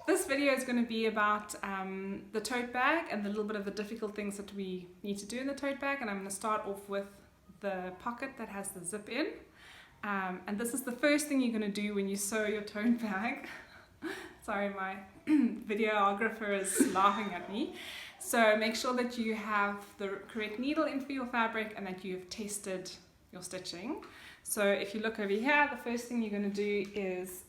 This video is going to be about the tote bag and a little bit of the difficult things that we need to do in the tote bag, and I'm going to start off with the pocket that has the zip in. And this is the first thing you're going to do when you sew your tote bag. Sorry, my videographer is laughing at me. So make sure that you have the correct needle in for your fabric and that you've tested your stitching. So if you look over here, the first thing you're going to do is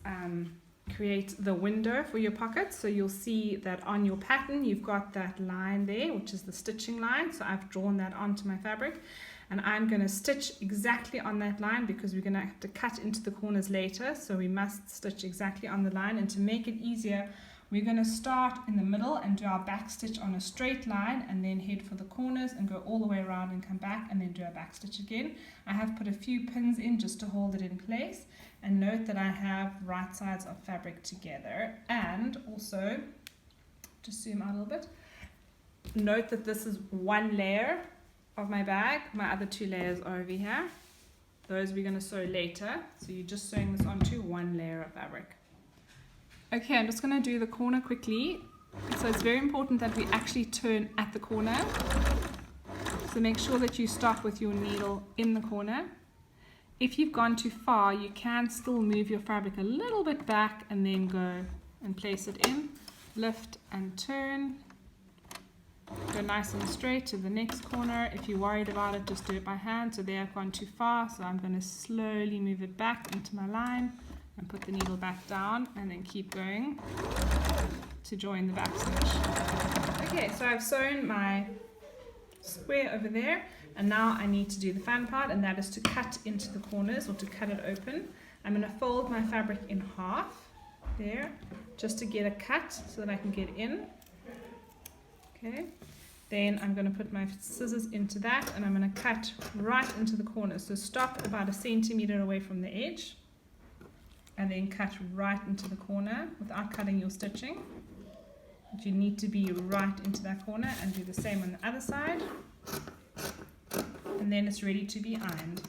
create the window for your pocket. So you'll see that on your pattern you've got that line there, which is the stitching line. So I've drawn that onto my fabric, and I'm going to stitch exactly on that line because we're going to have to cut into the corners later, so we must stitch exactly on the line. And to make it easier, we're going to start in the middle and do our back stitch on a straight line, and then head for the corners and go all the way around and come back and then do our back stitch again. I have put a few pins in just to hold it in place, and note that I have right sides of fabric together. And also, just zoom out a little bit, note that this is one layer of my bag. My other two layers are over here. Those we're going to sew later, so you're just sewing this onto one layer of fabric. Okay, I'm just going to do the corner quickly. So it's very important that we actually turn at the corner. So make sure that you start with your needle in the corner. If you've gone too far, you can still move your fabric a little bit back and then go and place it in. Lift and turn. Go nice and straight to the next corner. If you're worried about it, just do it by hand. So there I've gone too far, so I'm going to slowly move it back into my line and put the needle back down, and then keep going to join the back stitch. Okay, so I've sewn my square over there, and now I need to do the fun part, and that is to cut into the corners, or to cut it open. I'm going to fold my fabric in half there, just to get a cut so that I can get in. Okay, then I'm going to put my scissors into that, and I'm going to cut right into the corner. So stop about 1 centimeter away from the edge, and then cut right into the corner without cutting your stitching. But you need to be right into that corner, and do the same on the other side. And then it's ready to be ironed.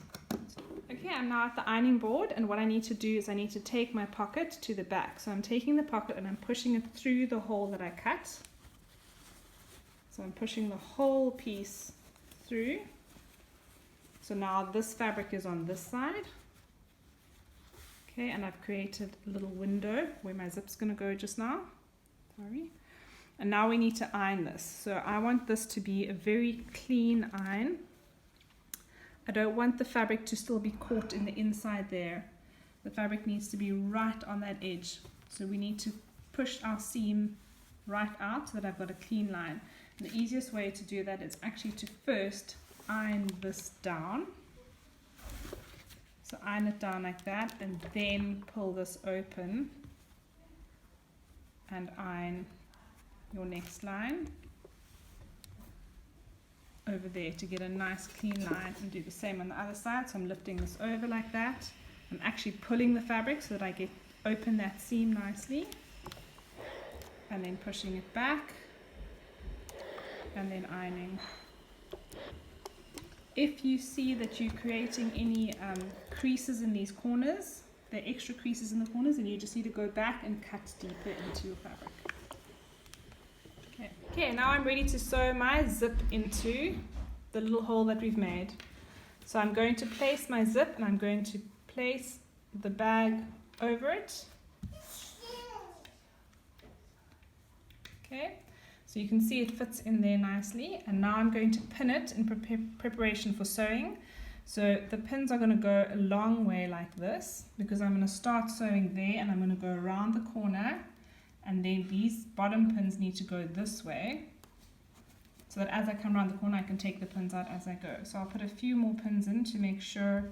Okay, I'm now at the ironing board, and what I need to do is I need to take my pocket to the back. So I'm taking the pocket and I'm pushing it through the hole that I cut. So I'm pushing the whole piece through. So now this fabric is on this side. Okay, and I've created a little window where my zip's going to go just now. Sorry. And now we need to iron this. So I want this to be a very clean iron. I don't want the fabric to still be caught in the inside there. The fabric needs to be right on that edge. So we need to push our seam right out so that I've got a clean line. And the easiest way to do that is actually to first iron this down. So iron it down like that, and then pull this open and iron your next line over there to get a nice clean line, and do the same on the other side. So I'm lifting this over like that. I'm actually pulling the fabric so that I get open that seam nicely, and then pushing it back and then ironing. If you see that you're creating any creases in these corners, there are extra creases in the corners, and you just need to go back and cut deeper into your fabric. Okay, now I'm ready to sew my zip into the little hole that we've made. So I'm going to place my zip, and I'm going to place the bag over it. Okay. So you can see it fits in there nicely, and now I'm going to pin it in preparation for sewing. So the pins are going to go a long way like this, because I'm going to start sewing there and I'm going to go around the corner, and then these bottom pins need to go this way, so that as I come around the corner I can take the pins out as I go. So I'll put a few more pins in to make sure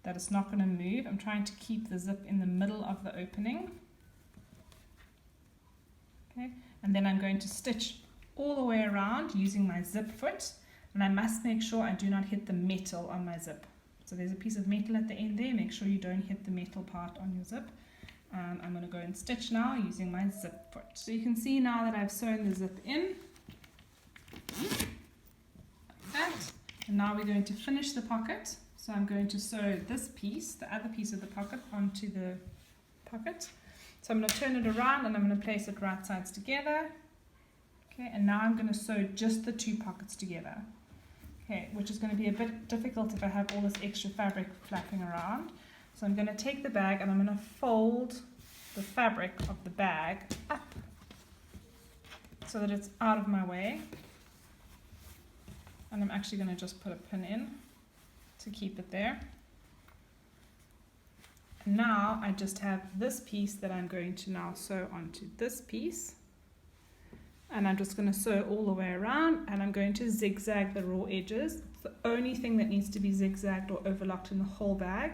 that it's not going to move. I'm trying to keep the zip in the middle of the opening. Okay. And then I'm going to stitch all the way around using my zip foot, and I must make sure I do not hit the metal on my zip. So there's a piece of metal at the end there, make sure you don't hit the metal part on your zip. I'm going to go and stitch now using my zip foot. So you can see now that I've sewn the zip in, like that. And now we're going to finish the pocket. So I'm going to sew this piece, the other piece of the pocket, onto the pocket. So I'm going to turn it around and I'm going to place it right sides together. Okay, and now I'm going to sew just the 2 pockets together. Okay, which is going to be a bit difficult if I have all this extra fabric flapping around. So I'm going to take the bag and I'm going to fold the fabric of the bag up so that it's out of my way. And I'm actually going to just put a pin in to keep it there. And now I just have this piece that I'm going to now sew onto this piece. And I'm just going to sew all the way around, and I'm going to zigzag the raw edges. It's the only thing that needs to be zigzagged or overlocked in the whole bag.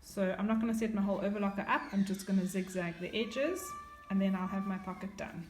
So I'm not going to set my whole overlocker up, I'm just going to zigzag the edges, and then I'll have my pocket done.